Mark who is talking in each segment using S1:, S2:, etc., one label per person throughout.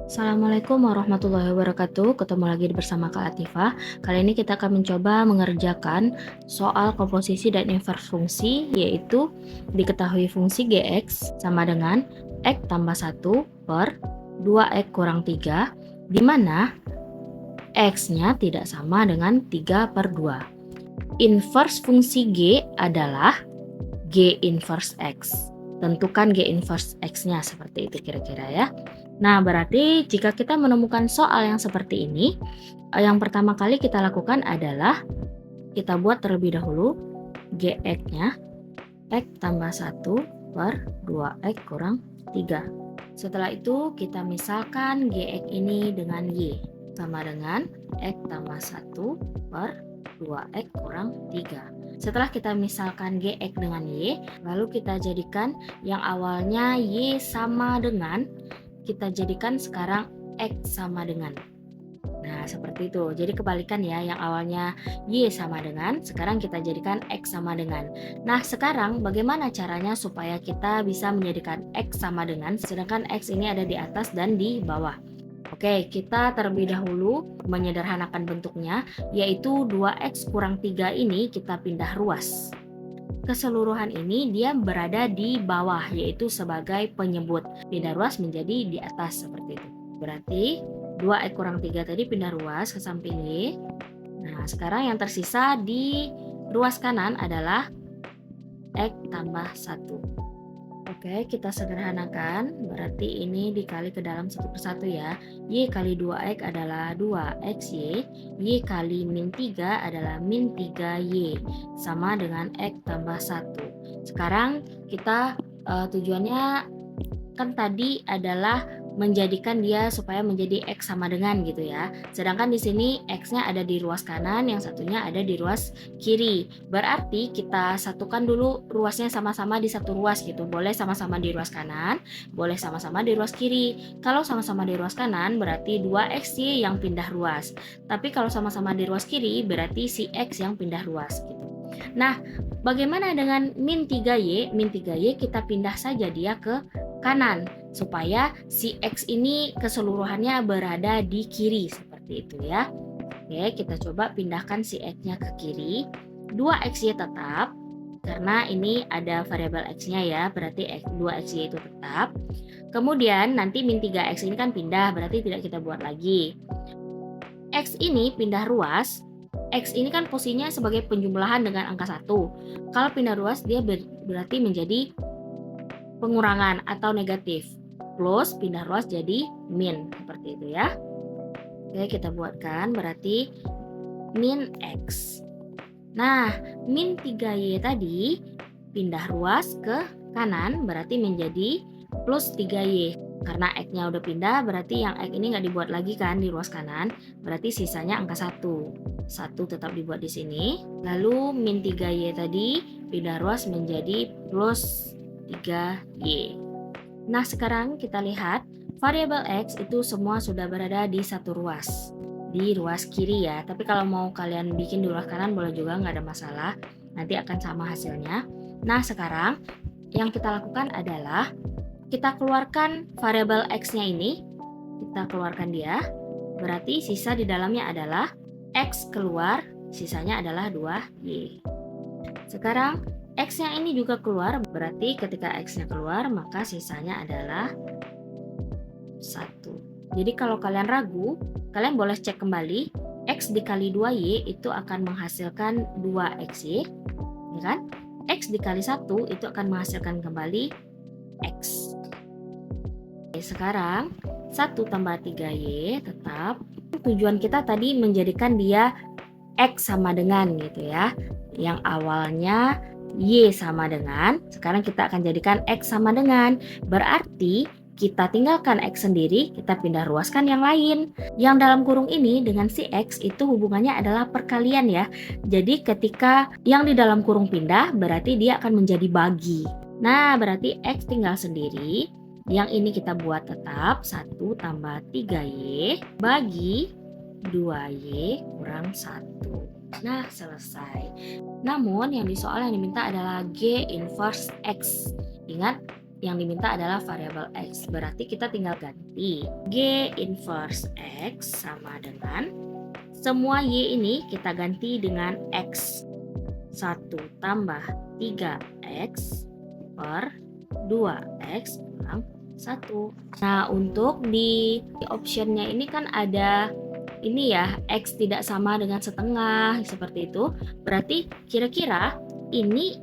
S1: Assalamualaikum warahmatullahi wabarakatuh. Ketemu lagi bersama Kak Latifah. Kali ini kita akan mencoba mengerjakan soal komposisi dan inverse fungsi, yaitu diketahui fungsi Gx sama dengan X tambah 1 per 2X kurang 3, di mana X-nya tidak sama dengan 3 per 2. Inverse fungsi G adalah G inverse X. Tentukan G inverse X-nya seperti itu kira-kira ya. Nah, berarti jika kita menemukan soal yang seperti ini, yang pertama kali kita lakukan adalah kita buat terlebih dahulu Gx-nya X tambah 1 per 2X kurang 3. Setelah itu kita misalkan Gx ini dengan Y sama dengan X tambah 1 per 2X kurang 3. Setelah kita misalkan Gx dengan Y, lalu kita jadikan yang awalnya Y sama dengan, kita jadikan sekarang X sama dengan. Nah, seperti itu. Jadi kebalikan ya, yang awalnya Y sama dengan, sekarang kita jadikan X sama dengan. Nah, sekarang bagaimana caranya supaya kita bisa menjadikan X sama dengan, sedangkan X ini ada di atas dan di bawah. Oke, kita terlebih dahulu menyederhanakan bentuknya, yaitu 2X kurang 3 ini kita pindah ruas. Keseluruhan ini dia berada di bawah, yaitu sebagai penyebut. Pindah ruas menjadi di atas seperti itu. Berarti 2X kurang 3 tadi pindah ruas ke samping Y. Nah, sekarang yang tersisa di ruas kanan adalah X tambah 1. Oke, kita sederhanakan. Berarti ini dikali ke dalam satu persatu ya. Y kali 2X adalah 2XY. Y kali min 3 adalah min 3Y. Sama dengan X tambah 1. Sekarang kita tujuannya kan tadi adalah menjadikan dia supaya menjadi X sama dengan gitu ya. Sedangkan di sini X-nya ada di ruas kanan, yang satunya ada di ruas kiri. Berarti kita satukan dulu ruasnya sama-sama di satu ruas gitu. Boleh sama-sama di ruas kanan, boleh sama-sama di ruas kiri. Kalau sama-sama di ruas kanan berarti 2XY yang pindah ruas. Tapi kalau sama-sama di ruas kiri berarti si X yang pindah ruas gitu. Nah, bagaimana dengan min 3Y? Min 3Y kita pindah saja dia ke kanan supaya si X ini keseluruhannya berada di kiri seperti itu ya. Oke, kita coba pindahkan si X-nya ke kiri. 2XY tetap karena ini ada variabel X-nya ya, berarti 2XY itu tetap. Kemudian nanti min 3X ini kan pindah, berarti tidak kita buat lagi. X ini pindah ruas. X ini kan posisinya sebagai penjumlahan dengan angka 1. Kalau pindah ruas dia berarti menjadi pengurangan atau negatif. Plus pindah ruas jadi min, seperti itu ya. Oke, kita buatkan berarti min X. Nah, min 3Y tadi pindah ruas ke kanan berarti menjadi plus 3Y. Karena X-nya udah pindah berarti yang X ini nggak dibuat lagi kan di ruas kanan. Berarti sisanya angka 1. 1 tetap dibuat di sini. Lalu min 3Y tadi pindah ruas menjadi plus 3Y. Nah, sekarang kita lihat variabel X itu semua sudah berada di satu ruas. Di ruas kiri ya. Tapi kalau mau kalian bikin di ruas kanan boleh juga, nggak ada masalah. Nanti akan sama hasilnya. Nah, sekarang yang kita lakukan adalah kita keluarkan variabel X-nya ini. Kita keluarkan dia. Berarti sisa di dalamnya adalah X keluar, sisanya adalah 2Y. Sekarang X yang ini juga keluar, berarti ketika X-nya keluar maka sisanya adalah 1. Jadi kalau kalian ragu, kalian boleh cek kembali, X dikali 2Y itu akan menghasilkan 2XY, ya kan? X dikali 1 itu akan menghasilkan kembali X. Oke, sekarang 1 tambah 3Y tetap. Tujuan kita tadi menjadikan dia X sama dengan gitu ya. Yang awalnya Y sama dengan, sekarang kita akan jadikan X sama dengan. Berarti kita tinggalkan X sendiri, kita pindah ruaskan yang lain. Yang dalam kurung ini dengan si X itu hubungannya adalah perkalian ya. Jadi ketika yang di dalam kurung pindah, berarti dia akan menjadi bagi. Nah, berarti X tinggal sendiri. Yang ini kita buat tetap 1 tambah 3Y bagi 2Y kurang 1. Nah, selesai. Namun yang di soal yang diminta adalah G inverse X. Ingat, yang diminta adalah variabel X. Berarti kita tinggal ganti G inverse X sama dengan semua Y ini kita ganti dengan X. 1 tambah 3X per 2X kurang 1. Nah, untuk di optionnya ini kan ada ini ya, X tidak sama dengan setengah, seperti itu. Berarti kira-kira ini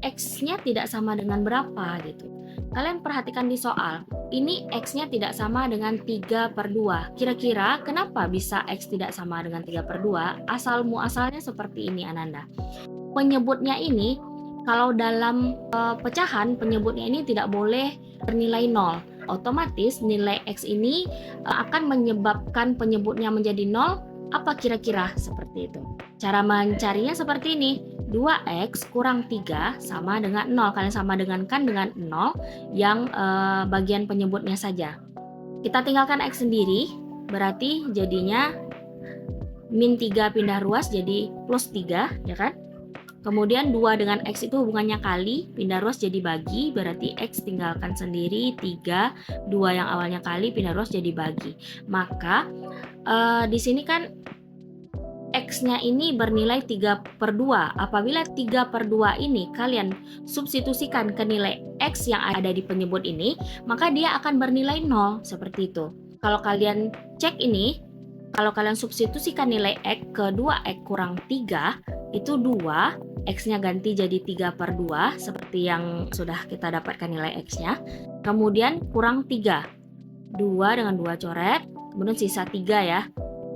S1: X-nya tidak sama dengan berapa gitu. Kalian perhatikan di soal, ini X-nya tidak sama dengan 3/2. Kira-kira kenapa bisa X tidak sama dengan 3/2? Asal-muasalnya seperti ini, Ananda. Penyebutnya ini, kalau dalam pecahan, penyebutnya ini tidak boleh bernilai 0. Otomatis nilai X ini akan menyebabkan penyebutnya menjadi 0. Apa kira-kira? Seperti itu. Cara mencarinya seperti ini. 2X kurang 3 sama dengan 0. Kalian sama dengankan dengan 0 yang bagian penyebutnya saja. Kita tinggalkan X sendiri, berarti jadinya min 3 pindah ruas jadi plus 3, ya kan? Kemudian 2 dengan X itu hubungannya kali, pindah ruas jadi bagi, berarti X tinggalkan sendiri 3, 2 yang awalnya kali, pindah ruas jadi bagi. Maka di sini kan X-nya ini bernilai 3/2. Apabila 3/2 ini kalian substitusikan ke nilai X yang ada di penyebut ini, maka dia akan bernilai 0, seperti itu. Kalau kalian cek ini, kalau kalian substitusikan nilai X ke 2X kurang 3, itu 2, X-nya ganti jadi 3/2, seperti yang sudah kita dapatkan nilai X-nya. Kemudian kurang 3. 2 dengan 2 coret, kemudian sisa 3 ya.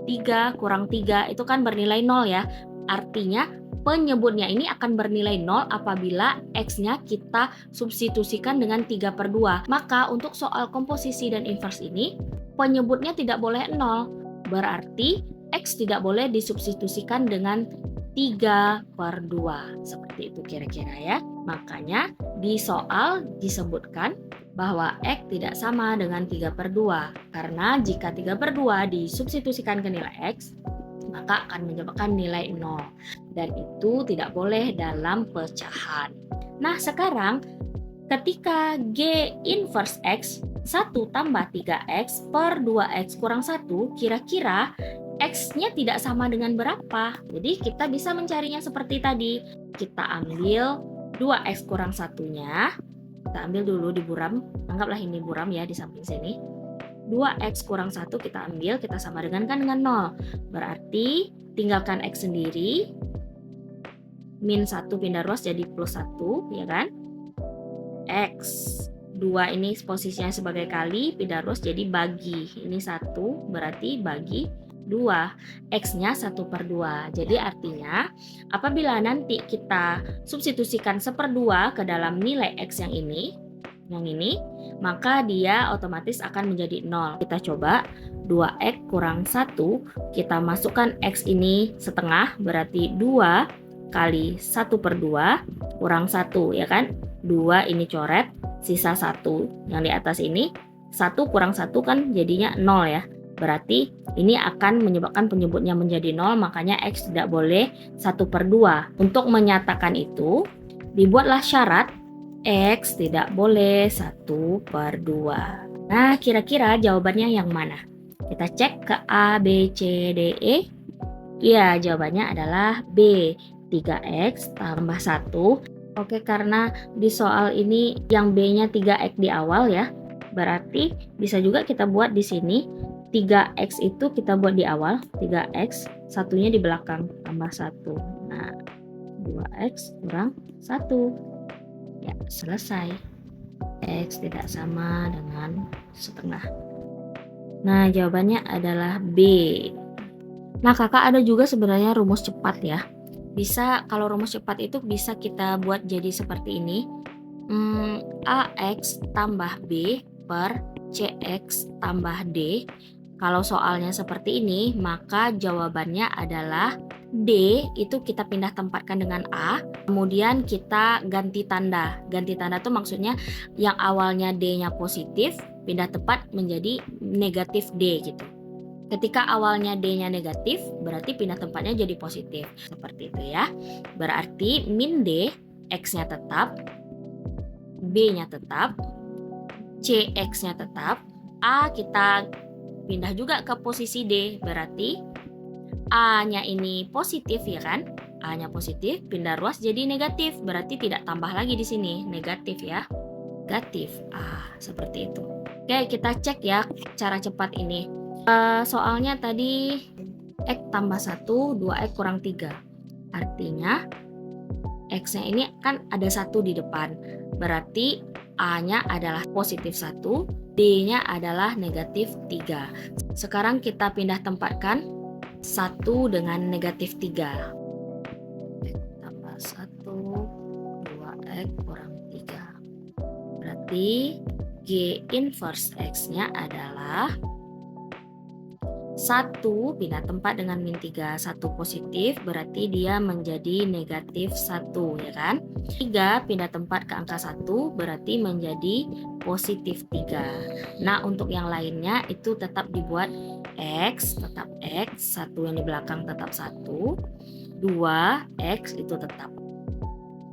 S1: 3 kurang 3 itu kan bernilai 0 ya. Artinya penyebutnya ini akan bernilai 0 apabila X-nya kita substitusikan dengan 3/2. Maka untuk soal komposisi dan inverse ini, penyebutnya tidak boleh 0. Berarti X tidak boleh disubstitusikan dengan 3/2. Seperti itu kira-kira ya. Makanya di soal disebutkan bahwa X tidak sama dengan 3/2. Karena jika 3/2 disubstitusikan ke nilai X, maka akan menyebabkan nilai 0. Dan itu tidak boleh dalam pecahan. Nah, sekarang ketika G inverse X 1 tambah 3X per 2X kurang 1, kira-kira X-nya tidak sama dengan berapa? Jadi kita bisa mencarinya seperti tadi. Kita ambil 2X kurang 1-nya. Kita ambil dulu di buram, anggaplah ini buram ya di samping sini. 2X kurang 1 kita ambil, kita sama dengankan dengan 0. Berarti tinggalkan X sendiri. Min 1 pindah ruas jadi plus 1, ya kan? X 2 ini posisinya sebagai kali, pindah ruas jadi bagi. Ini 1, berarti bagi 2. X-nya 1/2. Jadi artinya apabila nanti kita substitusikan 1/2 ke dalam nilai X yang ini, maka dia otomatis akan menjadi 0. Kita coba 2X kurang 1, kita masukkan X ini setengah, berarti 2 kali 1/2 kurang 1, ya kan? 2 ini coret, sisa 1 yang di atas ini. 1 kurang 1 kan jadinya 0 ya. Berarti ini akan menyebabkan penyebutnya menjadi 0, makanya X tidak boleh 1/2. Untuk menyatakan itu, dibuatlah syarat X tidak boleh 1/2. Nah, kira-kira jawabannya yang mana? Kita cek ke A, B, C, D, E. Ya, jawabannya adalah B, 3X tambah 1. Oke, karena di soal ini yang B-nya 3X di awal ya, berarti bisa juga kita buat di sini 3X itu kita buat di awal, 3X, satunya di belakang, tambah 1. Nah, 2X kurang 1. Ya, selesai. X tidak sama dengan setengah. Nah, jawabannya adalah B. Nah, kakak ada juga sebenarnya rumus cepat ya. Bisa, kalau rumus cepat itu bisa kita buat jadi seperti ini. AX tambah B per CX tambah D. Kalau soalnya seperti ini, maka jawabannya adalah D itu kita pindah tempatkan dengan A, kemudian kita ganti tanda. Ganti tanda itu maksudnya yang awalnya D-nya positif, pindah tempat menjadi negatif D gitu. Ketika awalnya D-nya negatif, berarti pindah tempatnya jadi positif. Seperti itu ya. Berarti min D, X-nya tetap, B-nya tetap, C, X-nya tetap. A kita pindah juga ke posisi D, berarti A-nya ini positif ya kan? A-nya positif, pindah ruas jadi negatif, berarti tidak tambah lagi di sini, negatif ya. Negatif. Seperti itu. Oke, kita cek ya cara cepat ini. Soalnya tadi X tambah 1, 2X kurang 3. Artinya X-nya ini kan ada 1 di depan. Berarti A-nya adalah positif 1, B-nya adalah negatif 3. Sekarang kita pindah tempatkan 1 dengan negatif 3. X tambah 1, 2X kurang 3. Berarti G inverse X-nya adalah 1 pindah tempat dengan min 3, 1 positif berarti dia menjadi negatif 1 ya kan. 3 pindah tempat ke angka 1 berarti menjadi positif 3. Nah untuk yang lainnya itu tetap dibuat X, tetap X, 1 yang di belakang tetap 1, 2 X itu tetap.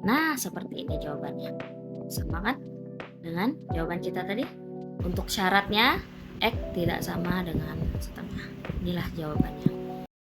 S1: Nah seperti ini jawabannya. Sama kan dengan jawaban kita tadi? Untuk syaratnya X tidak sama dengan setengah. Inilah jawabannya.